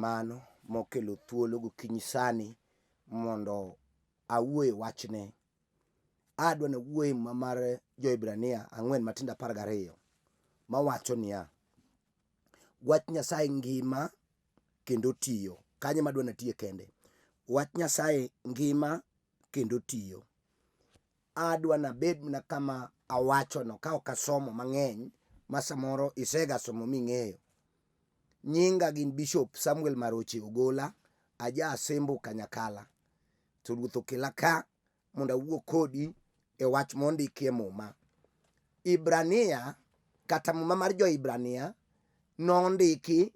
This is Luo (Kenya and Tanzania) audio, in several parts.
erokamano mokelo thuolo gokinyi sani mondo awuoye wachne. Adwa na wuoye mar Jo-Ibrania 4 matindo 12 mawacho niya, wach Nyasaye ngima kendo tiyo. Kanye madwa natie kende. Wach Nyasaye ngima kendo tiyo. Adwa nabed na kama awachono ka ok asomo mang'eny ma samoro isega somo ming'eyo. Nyinga gin Bishop Samuel Maroche Ogola, aja Asembo Kanyakala. To Ruoth okela ka mondo awuo kodi e wach mondiki e muma. Ibrania kata muma mar Jo-Ibrania nondiki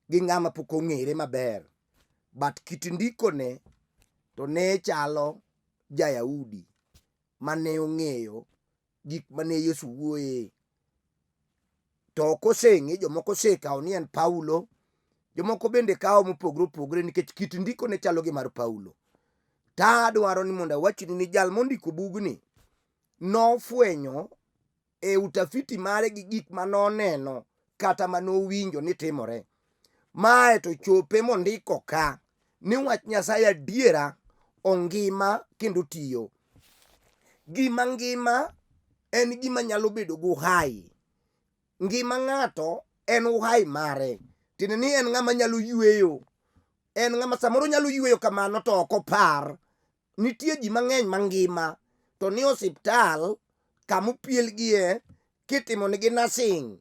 gi ng'ama pok ong'ere maber, but kit ndikone to ne chalo Ja-Yahudi mane ong'eyo gik mane Yesu wuoye. To koseng'e, jomoko osekawo ni en Paulo, jomoko bende kawo mopogore opogore nikech kit ndikone chalo gi mar Paulo. Tadwaro ni mondo awachni ni jal mondiko bugni nofwenyo e utafiti mare gi gik manoneno kata manowinjo ni timore. Mae to chope mondiko ka ni wach Nyasaye adiera ongima kendo tiyo. Gima ngima en gima nyalo bedo go uhai. Ngima ng'ato en uhai mare. Tiende ni en ng'ama nyalo yueyo. En ng'ama samoro nyalo yueyo kamano to ok opar. Nitie ji mang'eny mangima to ni osiptal kamopielgie kitimo nigi nursing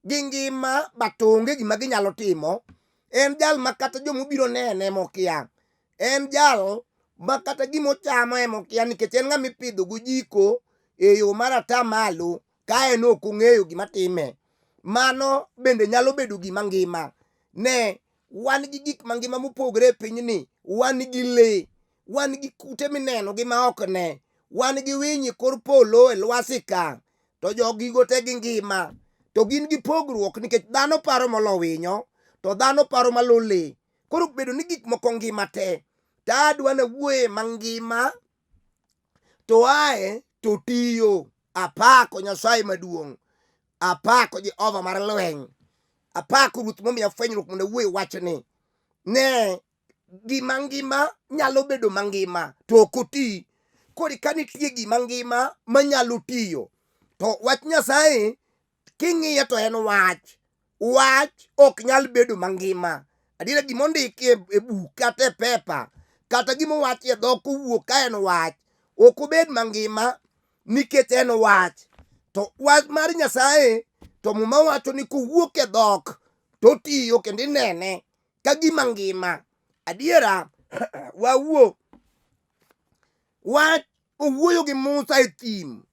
gi ngima batonge gima ginyalo timo. En jal makata jomobiro nene mokia. En jal makata gimochamo mokia nikech en ng'ama ipidho gojiko e yo mar atamalo ka en ok ong'eyo gima time. Mano bende nyalo bedo gima ngima. Ne wan gi gik mangima mopogore e pinyni. Wan gi le, wan gi kute mineno gi ma ok ne, wan gi winy kor polo e lwasi ka. To jogigo te gi ngima. To gin gi pogruok nikech dhano paro molo winyo, to dhano paro malo le. Koro bedo ni gik moko ngima te. Tadwa na wuoye mangima to ae to tiyo. Apako Nyasaye maduong'. Apako Jehova mar lweny. Apako Ruoth momiya fwenyruok mondo awuoye wachni. Ne gima ngima nyalo bedo mangima to ok oti. Koro ka nitie gima ngima manyalo tiyo. To wach Nyasaye king'iye to en wach. Wach ok nyal bedo mangima. Adiera gimondiki e buk kata e pepa kata gimowach e dhok owuok ka en wach. Ok obed mangima nikech en wach. To wach mar Nyasaye to muma wacho ni kowuok e dhok to tiyo kendo inene ka gima ngima. Adiera wawuo. Wach owuoyo gi Musa e thim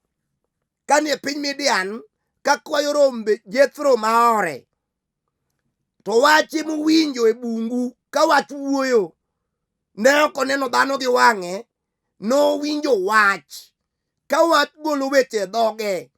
kani e piny Midian ka kwayo rombe Jethro maore. To wach mowinjo e bungu ka wach wuoyo. Ne ok oneno dhano gi wang'e. Nowinjo wach. Ka wach golo weche e dhoge.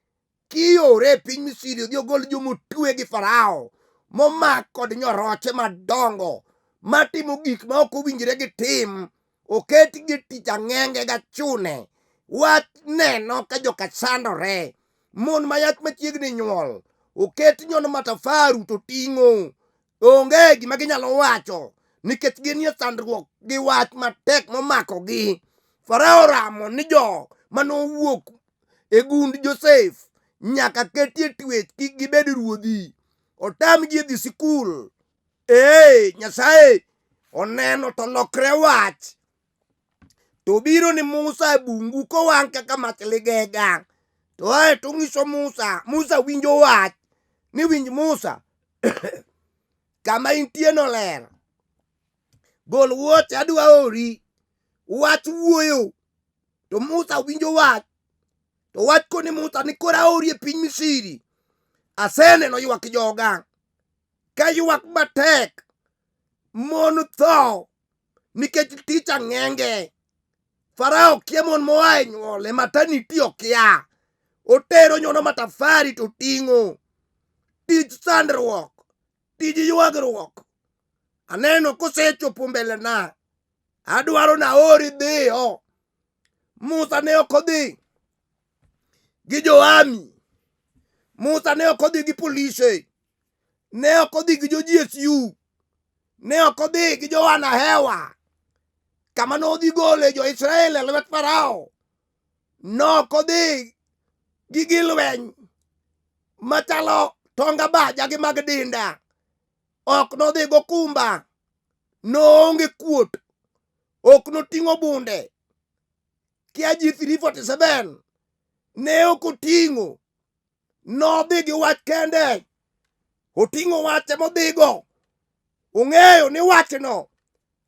Kiore e piny Misri odhi ogol jomotwe gi Farao momak kod nyoroche madongo matimo gik ma ok owinjore gi tim. Oket gi tich ang'enge gachune. Wach neno ka joka sandore. Mon mayach machiegni nyuol oket nyono matafaru to ting'o. Onge gima ginyalo wacho nikech ginie sandruok gi wach matek momako gi. Farao ramo ni jo manowuok e gund Joseph nyaka ketie twech kik gibed ruodhi. Otam gi dhi sikul. Nyasaye oneno to lokre wach. To biro ni Musa e bungu kowang' kaka mach ligega. To ae to ng'iso Musa. Musa winjo wach. Ni winj Musa. Kama intie no ler. Gol wuoche adwa ori. Wach wuoyo. To Musa winjo wach. To wach koni Musa ni kora ori e piny Misri. Aseneno ywak joga. Ka ywak matek. Mon tho. Nikech tich ang'enge. Farao kia mon moa e nyuol. Maternity okia. Otero nyono matafari to ting'o. Tij sandruok. Tij ywagruok. Aneno kosechopo mbele na. Adwaro na ori dhiyo. Musa ne ok odhi gi joami. Musa ne ok odhi gi polise. Ne ok odhi gi jo GSU. ne ok odhi gi Joana hewa kama nodhi gole jo Israel e lwet Farao. Nok odhi gi lweny machalo tonga baja gi mag dinda. Ok nodhi go kumba. Noonge kuot. Ok noting'o bunde. Kiaji 347 ne ok oting'o. Nodhi gi wach kende. Oting'o wache modhigo. Ong'eyo ni wachno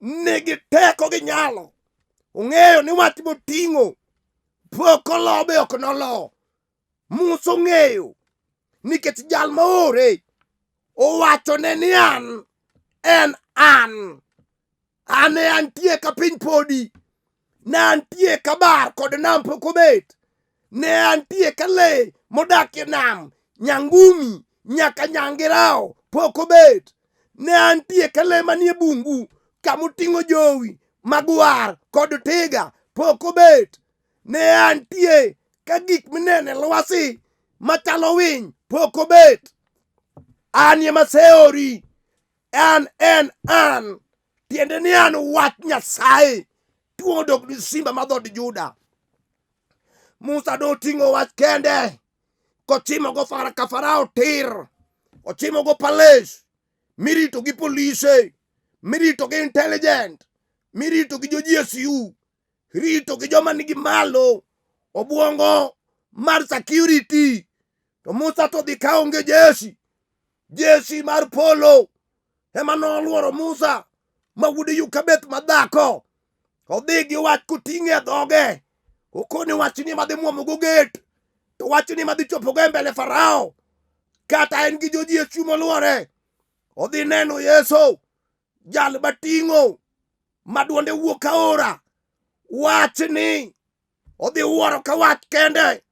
nigi teko gi nyalo. Ong'eyo ni wach moting'o pok olo be ok nolo. Musa ong'eyo nikech jal maore owachone ni an en an. Ane antie ka piny podi. Ne antie ka bar kod nam pok obet. Ne antie ka le modak e nam nyangumi nyaka nyangirao pok obet. Ne antie ka le manie bungu kamoting'o jowi magwar kod tiga pok obet. Ne antie ka gik minene lwasi machalo winy pok obet. An ema seori. An en an. Tiende ni an wach Nyasaye. Tuo dok ni simba madhod Juda. Musa noting'o wach kende. Kochimo go ka Farao tir. Ochimo go palace. Mirito gi polise. Mirito gi intelligent. Mirito gi jo GSU. Rito gi joma nigi malo. Obuongo mar security. To Musa to dhi kaonge jeshi. Jeshi mar polo. Ema noluoro Musa. Ma wude Yukabeth madhako. Odhi gi wach koting'e dhoge. Okone wach ni madhi muomo go gate. To wach ni madhi chopo go mbele Farao. Kata en gi jo GSU moluore. Odhi neno Yesu. Jal bating'o. Maduonde wuok aora. Wach ni. Odhi wuoro ka wach kende.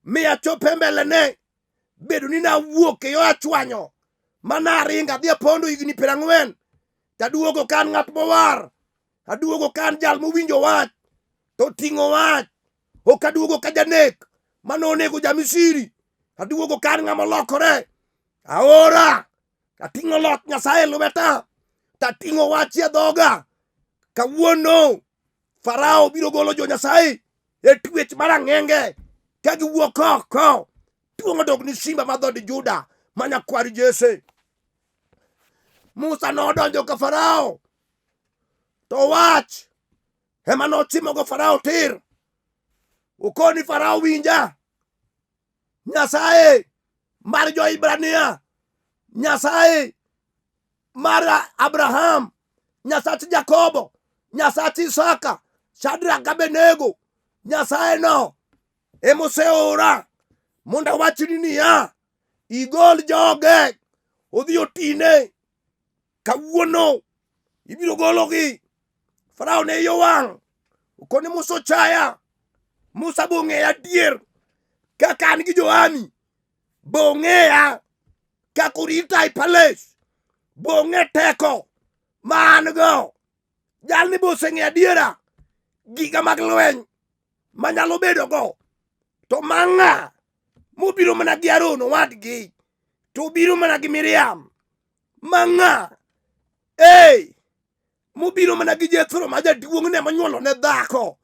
Miya chope mbele ne. Bedo ni na wuok e yo achwanyo. Mana ringa dhi apondo higni 40. Taduogo kan ng'at mowar. Aduogo kan jal mowinjo wach. To ting'o wach. Ok aduogo ka janek. Manonego jamisiri. Aduogo kan ng'ama lokore. Aora. Tating'o loch Nyasaye lweta. Tating'o wach e dhoga. Kawuono. Farao biro golo jo Nyasaye e twech marang'enge. Ka giwuok oko. Tuo dok ni simba madhod Juda. Manyakwar Jesse. Musa nodonjo ka Farao. To wach ema nochimo go Farao tir. Ukoni Farao winja. Nyasaye mar jo Ibrania. Nyasaye mar Abraham. Nyasach Jakobo. Nyasach Isaka. Shadrach Abednego. Nyasaye no emoseora mondo wachni niya. Igol joge. Odhi otine. Kawuono ibiro gologi. Farao ne yo wang'. Ukoni Musa ochaya. Musa bong'eya adier. Kaka an gi Joami. Bong'eya kaka orita e palace. Bong'e teko ma an go. Jalni boseng'e adiera. Giga mag lweny manyalo bedo go. To mang'a mobiro mana gi Aaron owadgi. To biro mana gi Miriam. Mang'a. Mobiro mana gi Jethro ma jaduong'ne manyuolo ne dhako.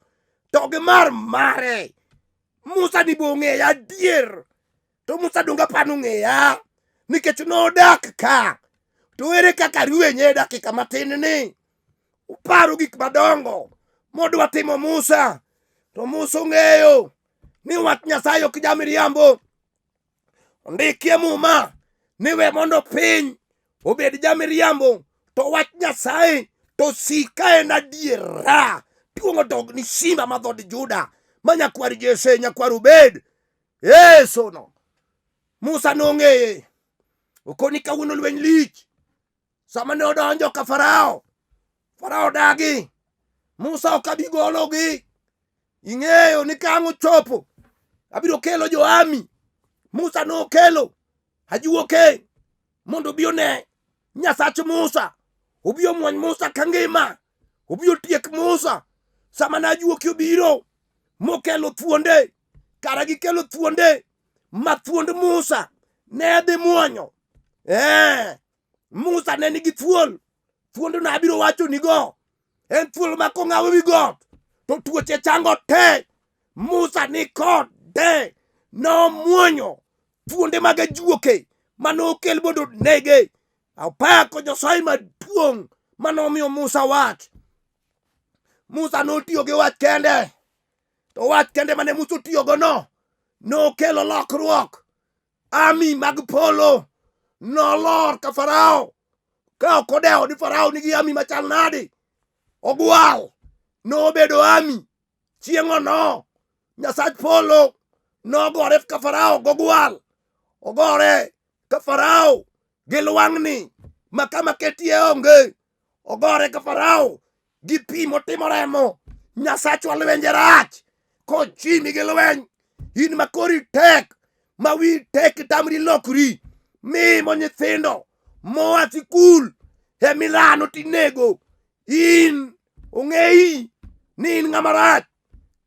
To gi mar mare. Musa ni bong'eya adier. To Musa donga pano ng'eya. Nikech nodak ka. To ere kaka rwenye dakika matin ni. Uparo gik madongo modwa timo Musa. To Musa ong'eyo ni wach Nyasaye ok jamiriambo. Ondikie Muma ni we mondo piny obed jamiriambo. To wach Nyasaye to sika en adiera. Tuong'o dog ni simba madhod Juda. Manyakwar Jesse nyakwar Obed. Yeso no. Musa nong'eye. Okoni kawuono lweny lich. Sama ne odonjo ka Farao. Farao dagi. Musa ok abi gologi. Ing'eyo ni kang' ochopo. Abiro kelo Joami. Musa no kelo. Ajuoke. Mondo bi one Nyasach Musa. Obi omwony Musa kangima. Obi otiek Musa. Sama na ajuoke obiro. Mokelo thuonde. Kara gikelo thuonde. Ma thuond Musa ne dhi muonyo. Musa ne nigi thuol. thuondo na abiro wacho ni go en thuolo ma kong'awe wi got to tuoche chango te. Musa ni kode nomuonyo thuonde mag ajuoke manokel mondo nege. Apako Nyasaye maduong' manomiyo Musa wach. Musa notiyo gi wach kende, to wach kende mane Musa otiyogo no nokelo lokruok. Ami mag polo nolor ka Farao, ka ok odewo ni Farao nigi ami machal nade. Ogwal nobedo ami. Chieng'o no Nyasach polo nogore ka Farao gogwal. Ogore ka Farao gi lwang'ni ma kama ketie onge. Ogore ka Farao gi pi motimo remo. Nyasachwa lwenje rach kochimi gi lweny. In makori tek, ma wi tek tamri lokri. Mimo nyithindo moa sikul e Milano tinego. In ong'eyi ni in ng'ama rach.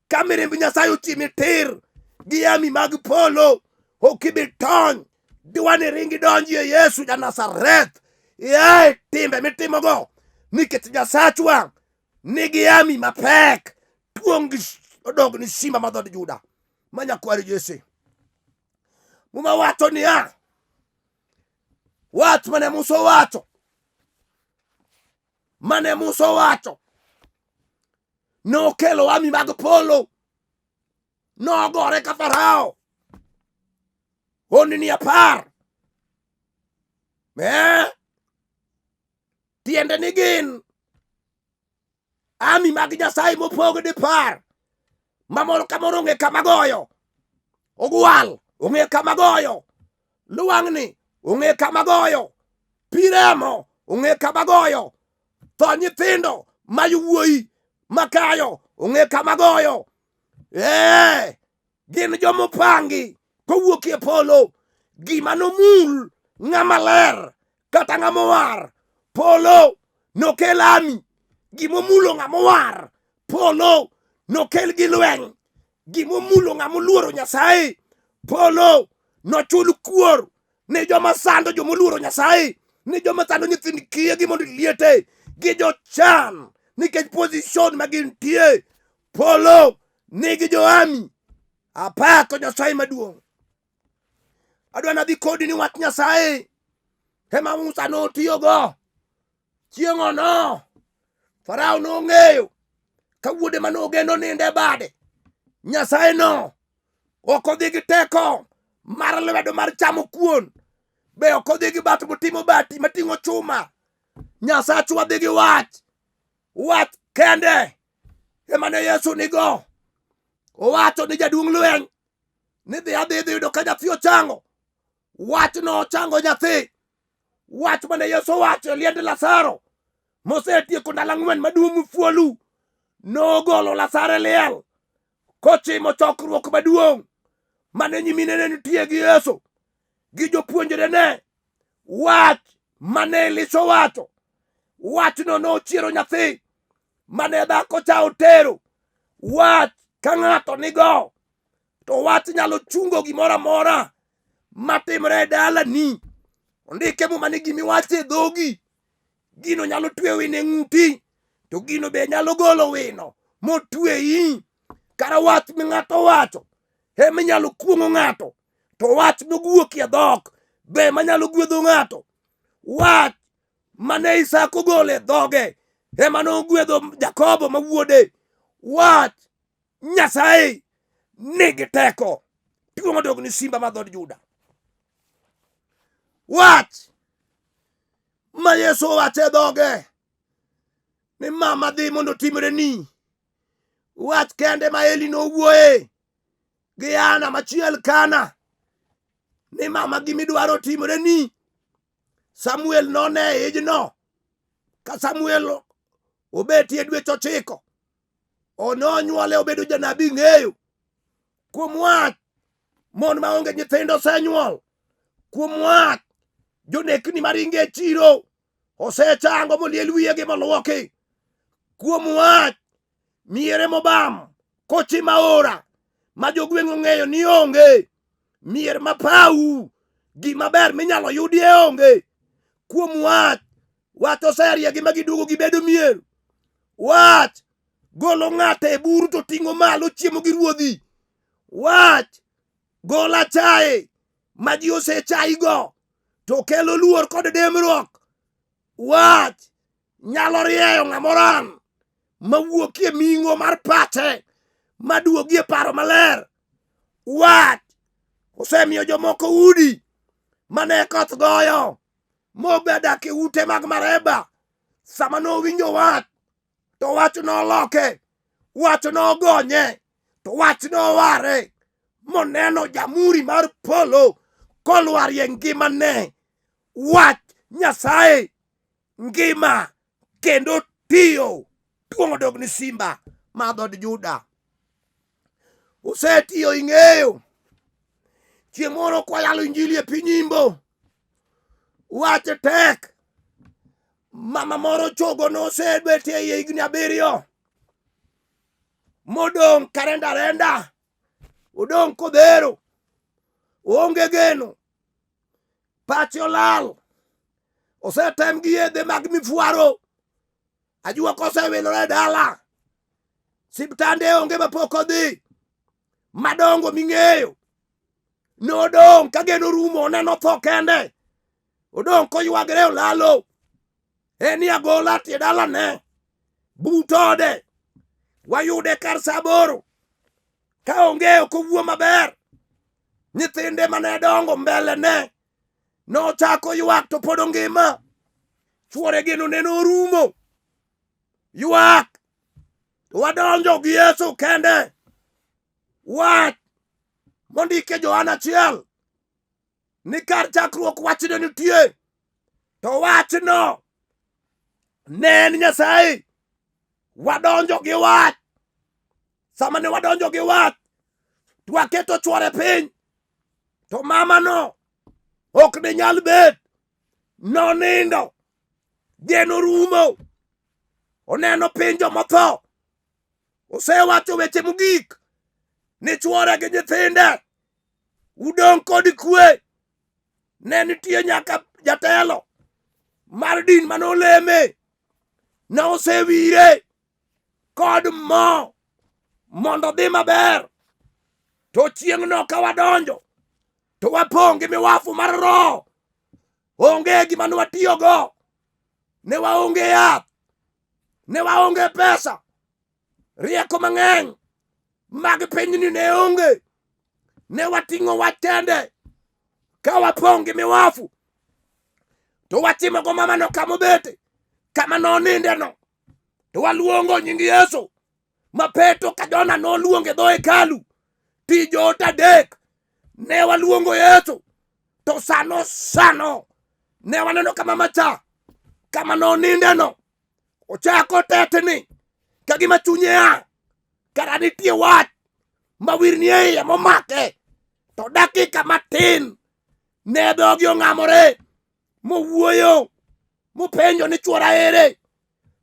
Ka mirimb Nyasaye ochimi tir gi ami mag polo, okibitony. Dwani ringi donji e Yesu ja Nazareth. Yae timbe mitimogo, nikech Nyasachwa nigi ami mapek. Tuong' odog ni simba ma dhod Juda, ma nyakwar Jesse. Muma wacho niya, wach mane Musa wacho nokelo ami mag polo. Nogore ka Farao honni 10. Tiende ni gin ami mag Nyasaye mopog 10. Mamoro kamoro ong'e kama goyo. Ogwal ong'e kama goyo. Lwang'ni ong'e kama goyo. Pi remo ong'e kama goyo. Tho nyithindo ma yawuoyi makayo ong'e kama goyo. Gin jomopangi kowuok e polo. Gima nomul ng'ama ler kata ng'ama war, polo nokel ami. Gimomulo ng'ama war, polo nokel gi lweny. Gimomulo ng'ama oluoro Nyasaye, polo nochul kuor ne joma sando joma oluoro Nyasaye, ne joma sando nyithind kiye gi mondo liete, gi jochan nikech position ma gintie. Polo nigi joami. Apako Nyasaye maduong'. Adwa nadhi kodi ni wach Nyasaye ema Musa notiyogo. Chieng'o no Farao nong'eyo ka wuode manogeno ninde bade. Nyasaye no ok odhi gi teko mar lwedo mar chamo kuon, be ok odhi gi bat motimo bati mating'o chuma. Nyasachwa dhi gi wach kende ema ne Yesu nigo. Owacho ni jaduong' lweny ni dhi adhi yudo ka nyathi ochango. Wach no ochango nyathi. Wach mane Yesu owacho e liend Lazaro mosetieko ndalo 4 maduong' mufuolu. Nogolo Lazaro e liel kochimo chokruok maduong' mane nyiminene nitie gi Yesu gi jopuonjre ne. Wach mane Elisha owacho, wach no nochiero nyathi mane dhako cha otero. Wach ka ng'ato nigo to wach nyalo chungo gimoro amora matimre e dalani. Ondike Muma ni gimiwacho e dhogi, gino nyalo twe wino e ng'uti, to gino be nyalo golo wino motweyi. Kara wach mi ng'ato wacho ema nyalo kuong'o ng'ato, to wach mogwuok e dhok be manyalo gwedho ng'ato. Wach mane Isaka ogolo e dhoge ema nogwedho Jakobo ma wuode. Wach Nyasaye nigi teko. Tuong' odog ni simba ma dhod Juda. Wach ma Yesu owacho e dhoge ni mama dhi mondo timre ni. Wach kende ma Eli nowuoye gi Ana machiel Kana ni mama gimidwaro timre ni. Samuel none ijno ka Samuel obetie dweche 9. Ononyuole obedo janabi ng'eyo. Kuom wach mon maonge nyithindo senyuol. Kuom wach jonekni maringe e chiro osechango moliel wiye gi moluoki. Kuom wach miere mobam kochi maora ma jogweng' ong'eyo ni onge. Mier mapau gima ber minyalo yudie onge. Kuom wach Wach oseriegi ma giduogo gibedo mier. Wach golo ng'ato e buru to ting'o malo chiemo gi ruodhi. Wach golo achaye ma ji osechayigo to kelo luor kod demruok. Wach nyalo rieyo ng'amoran mawuokie ming'o mar pache maduogie paro maler. Wach osemiyo jomoko udi mane koth goyo mobedak e ute mag mareba. Sama nowinjo wach to wach noloke, wach nogonye, to wach noware moneno jamuri mar polo kolwarie ngimane. Wach Nyasaye ngima kendo tiyo. Duong' odog ni Simba ma dhod Juda. Osetiyo ing'eyo. Chieng' moro kwayalo injili e piny Imbo. Wach tek. Mama moro chogo nosebet e higni 7 modong' karenda. Odong' kodhero. Onge geno. Pache olal. Osetem gi yedhe mag mifuaro. Ajua kosewilore dala. Siptande onge mapok odhi. Madongo ming'eyo. Nodong' ka geno rumo oneno tho kende. Odong' koywagre olalo. Eni agola tie dalane. Butode. Wayude kar saa 8. Ka ongeo kowuo maber. Nyithinde mane dongo mbele ne. Nochako ywak to pod ngima. Chuore geno neno rumo. Ywak. Wadonjo gi Yesu kende. Wach mondike Johana 1 ni kar chakruok wachne nitie. To wachno ne en Nyasaye. Wadonjo gi wach. Sama ne wadonjo gi wach, twaketo chuore piny. To mama no ok ne nyal bet. Nonindo. Geno rumo. Oneno piny jomotho. Osewacho weche mogik ni chuore gi nyithinde udong' kod kwe. Ne nitie nyaka jatelo mar din manoleme. Ne osewire kod mo mondo dhi maber. To chieng'no ka wadonjo to wapong' gi miwafu mar roho. Onge gima nwatiyogo. Ne waonge yath. Ne waonge pesa. Rieko mang'eny mag pinyni ne onge. Ne wating'o wach kende. Ka wapong' gi miwafu to watimogo mamano kamobete. Kama noninde no. To waluongo nying Yesu. Ma Petro ka Jona noluonge dho hekalu. Tijo 3 ne waluongo Yesu. To sano ne waneno kama macha. Kama noninde no. Ochako tetni. Kagima chunye a. Kara nitie wach mawirni e iye momake. To dakika matin ne dhogi ong'amore. Mowuoyo. Mopenjo ni chuora ere.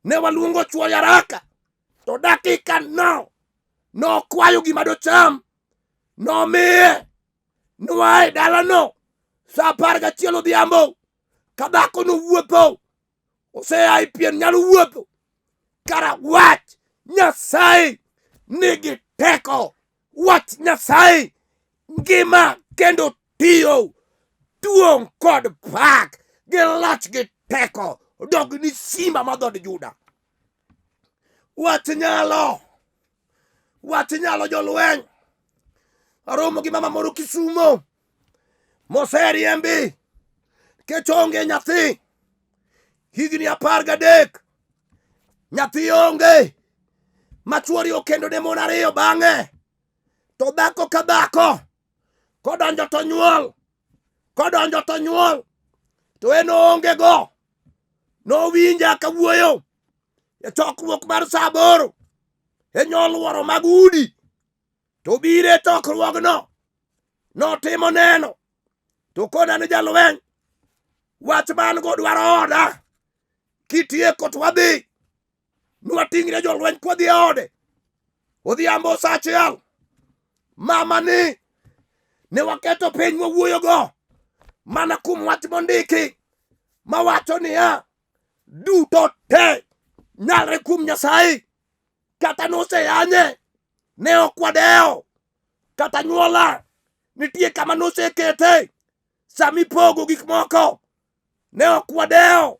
Ne waluongo chuor haraka. To dakika no. Nokwayo gima docham. Nomiye. Noae dalano. Saa 11 odhiambo. Ka dhako nowuotho. Osea pien nyalo wuotho. Kara wach Nyasaye nigi teko. Wach Nyasaye ngima kendo tiyo. Duong' kod pak gi loch gi teko dog ni Simba ma dhod Juda. Wach nyalo jolweny. Aromo gi mama moro Kisumo. Moseriembi. Kech onge nyathi. Higni 13. Nyathi onge. Machuori okendo ne mon 2 bang'e. To dhako ka dhako. Kodonjo to nyuol. To en onge go. Nowinja kawuoyo. E chokruok mar saa 8. E nyoluoro mag udi. To bire chokruogno. Notimo neno. To kona ni jalweny. Wach man go dwaro oda. Kitieko to wadhi. Nwating're jolweny kodhi ode. Odhiambo saa 1. Mama ni. Ne waketo piny mwuoyo go. Mana kum wach mondiki. Mawacho niya. duto te nyalre kuom Nyasaye, kata noseyanye ne ok wadewo, kata nyuola nitie kama nosekete sami pogo gik moko ne ok wadewo.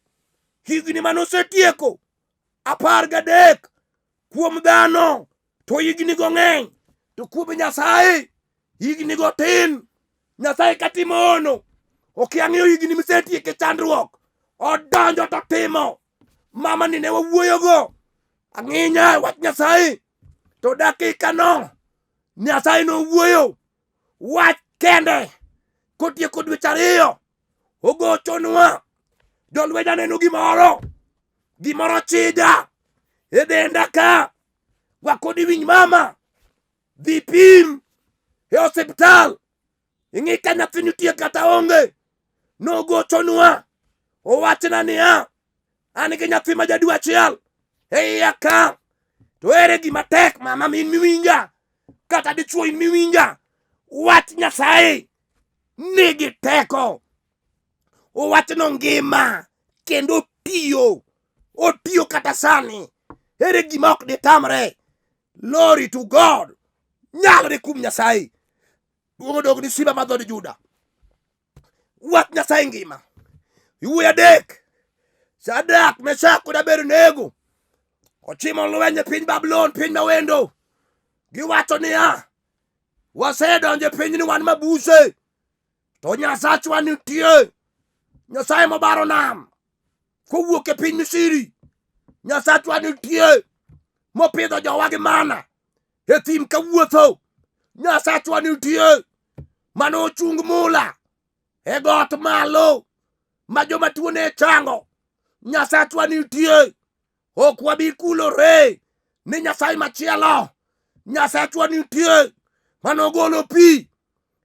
Higni manosetieko 13 kuom dhano to higni go ng'eny, to kuom Nyasaye higni go tin. Nyasaye katimo ono ok ang'eyo higni misetieke chandruok, odonjo to timo. Mama ni ne wawuoyogo ang'inya wach Nyasaye, to dakika no Nyasaye nowuoyo wach kende. Kotieko dweche 2 ogochonwa, jolweny aneno gimoro chida e denda ka. Wakoni winy mama, dhi pim e osiptal, ing'i ka nyathi nitie kata onge. Nogochonwa owachna niya, an gi nyathi ma jadwe 1 e iya ka. To ere gima tek mama min miwinja, kata dichuo in miwinja, wach Nyasaye nigi teko. Owachno ngima kendo otiyo kata sani. Ere gima ok ditamre. Glory to God. Nyalre kuom Nyasaye. Duong' odog ni simba mar dhood Juda. Wach Nyasaye ngima. Yawuoyi 3, Shadrach, Meshach kod Abednego, ochimo lweny e piny Babulon, piny mawendo. Giwacho niya, wasedonjo e piny ni wan mabuse, to Nyasachwa nitie. Nyasaye mobaro nam kowuok e piny Misri. Nyasachwa nitie mopidho jowa gi mana e thim kawuotho. Nyasachwa nitie mano ochung mula e got malo ma joma tuo ne chango. Nyasachwa nitie, ok wabi kulore ni Nyasaye machielo. Nyasachwa nitie mano golo pi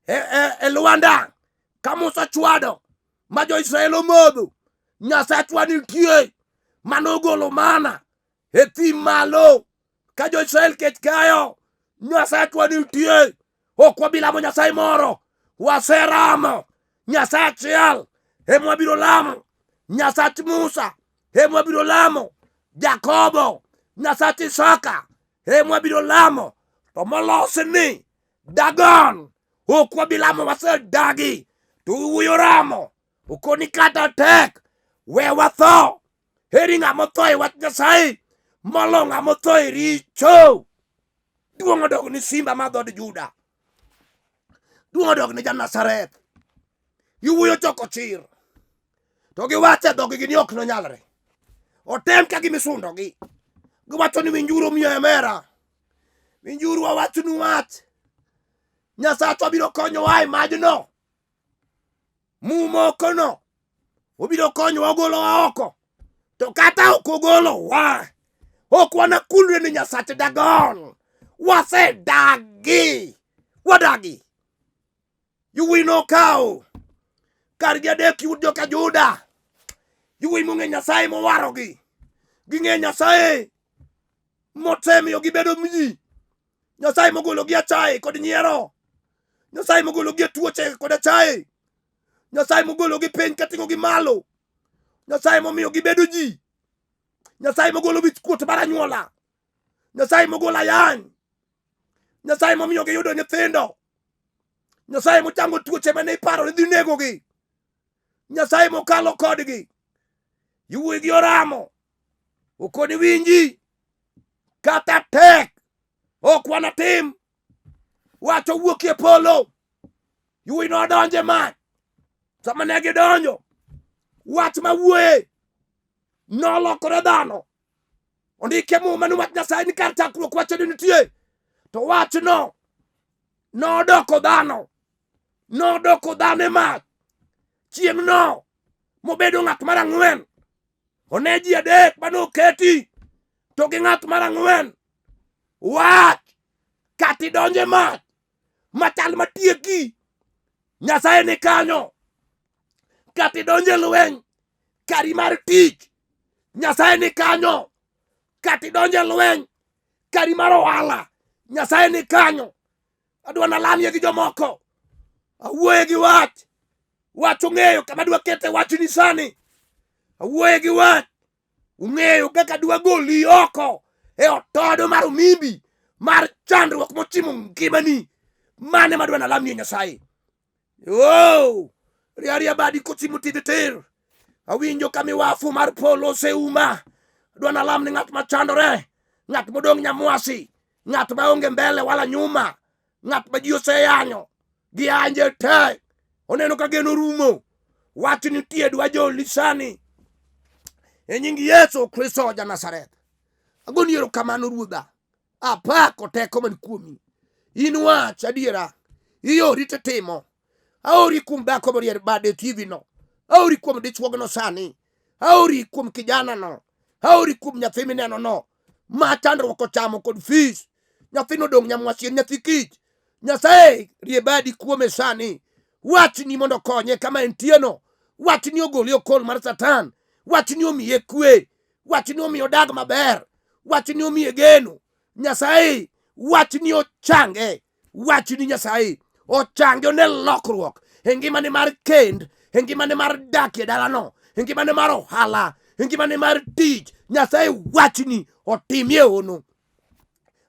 e Lwanda ka Musa chwado ma jo Israel omodho. Nyasachwa nitie mano golo mana e thim malo ka jo Israel kech kayo. Nyasachwa nitie, ok wabi lamo Nyasaye moro, waseramo. Nyasaye achiel ema wabiro lamo. Nyasach Musa ema wabiro lamo. Jakobo, Nyasach Isaka ema wabiro lamo. To molosi ni Dagon ok wabi lamo, wasedagi to wuoyo ramo. Okoni kata tek we watho. Eri ng'ama otho e wach Nyasaye molo ng'ama otho e richo. Duong' odog ni simba mar dhood Juda. Duong' odog ni Ja-Nazareth. Yawuoyi ochoko chir, to giwacho e dhoggi ni ok nonyalre. Otem ka gimisundogi. Giwacho ni winjuru omiyo emera. Winjuru wawachnu wach. Nyasachwa biro konyowa e majno. Mumokono obiro konyowa ogolowa oko. To kata ok ogolowa, ok wanakulre ni Nyasach Dagon. Wasedagi. Wadagi. Yawuoyi nokawo kargi 3 yud joka Juda. Yawuoyi mong'e Nyasaye mowarogi. Ging'e Nyasaye mosemiyo gibedo ji. Nyasaye mogologi achaye kod nyiero. Nyasaye mogologi tuoche kod achaye. Nyasaye mogologi piny kating'ogi malo. Nyasaye momiyo gibedo ji. Nyasaye mogolo wichkuot mar anyuola. Nyasaye mogolo ayany. Nyasaye momiyo giyudo nyithindo. Nyasaye mochango tuoche mane iparo ni dhi negogi. Nyasaye mokalo kodgi. Yawuoyi gi oramo. Okoni winji kata tek ok wanatim. Wacho wuok e polo. Yawuoyi nodonje mach. Sama ne gidonjo, wach mawuoye nolokore dhano. Ondike Muma ni wach Nyasaye ni kar chakruok wacho ni nitie, to wachno nodoko dhano. Nodoko dhano e mach. Chieng' no mobedo ng'at mar 4, one ji 3 manoketi, to gi ng'at mar 4 wach kati donje mach machal matieki. Nyasaye ni kanyo. Kati donje lweny kari mar tich. Nyasaye ni kanyo. Kati donje lweny kari mar ohala. Nyasaye ni kanyo. Adwa nalamie gi jomoko. Awuoye gi wach. Wach ong'eyo kama adwa kete wach ni sani. Awuoye gi wach. ung'eyo kaka dwa goli oko e otodo mar umimbi mar chandruok mochimo ngimani. Mane madwa nalamnie Nyasaye. Riaria badi kochimo tije tir. Awinjo kamiwafu mar polo oseuma. Dwa nalam ni ng'at machandore, ng'at modong' nyamwasi, ng'at maonge mbele wala nyuma, ng'at ma ji oseyanyo gi anje te. Oneno ka geno rumo. Wach nitie dwa joli sani. E nying Yesu Kristo ja Nazareth. Agoni erokamano Ruodha. Apako teko man kuomi. In wach adiera. Iori to timo. Aori kuom dhako marier bade TV no. Aori kuom dichuogno sani. Aori kuom kijana no. Aori kuom nyathi mineno no. Ma chandruok ochamo kod fis. Nyathino dong' nyamwasi, nyathi kich. Nyasaye rie badi kuome sani. Wachni mondo konye kama entieno. Wachni ogoli okol mar Satan. Wachni omiye kwe. Wachni omiye odag maber. Wachni omiye geno. Nyasaye wachni ochange. Wachni Nyasaye ochange one lokruok e ngimane mar kend, e ngimane mar dak e dalano, e ngimane mar ohala, e ngimane mar tich. Nyasaye wachni otimie ono.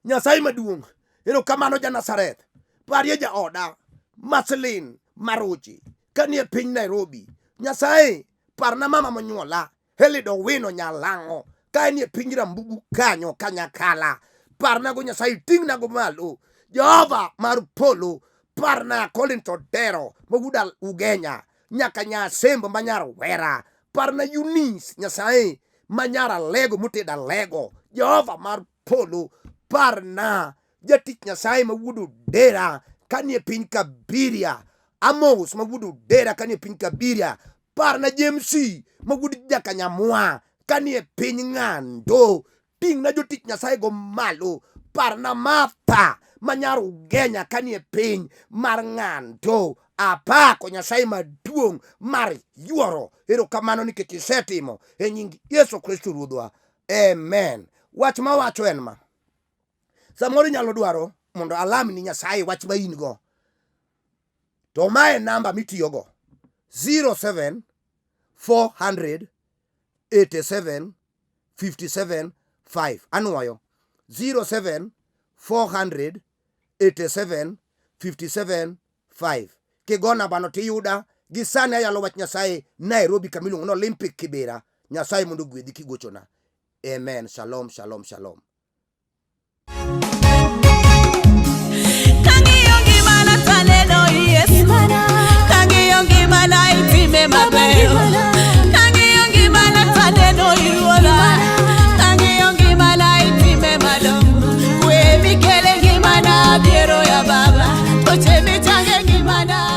Nyasaye maduong', erokamano ja Nazareth. Parie ja oda Maslin Maruchi kanie piny Nairobi. Nyasaye parna mama monyuola Helido Wino Nyalango kanie piny Rambugu kanyo Kanyakala. Parna go Nyasaye, ting'na go malo. Jehova mar polo parna Colin Todero maguda Ugenya nyaka Nyasembo manyar wera. Parna Eunice Nyasaye manyara lego muteda lego. Jehova mar polo parna jatich Nyasaye mawuodo dera kanie piny Kabiria. Amos mawuodo dera kanie piny Kabiria. Parna James mawuodo jaka Nyamwa kanie piny Ng'ando. Ting'na jotich Nyasaye go malo. Parna Martha manyar Ugenya kanie piny mar Ng'ando. Apako Nyasaye maduong' mar yuoro. Erokamano nikech isetimo e nying Yesu Kristo Ruodhwa. Amen. Wach ma wacho en ma. Samoro nyalo dwaro mondo alam ni Nyasaye wach ma in go. To mae namba mitiyogo 07 400 87 57 5. Anuoyo 07 400 87 57 5. Kigona bano tiyuda gisane ayalo wach Nyasaye Nairobi kamiluongo no Olympic Kibera. Nyasaye mondo gwedhi kigochona. Amen. Shalom, shalom, shalom.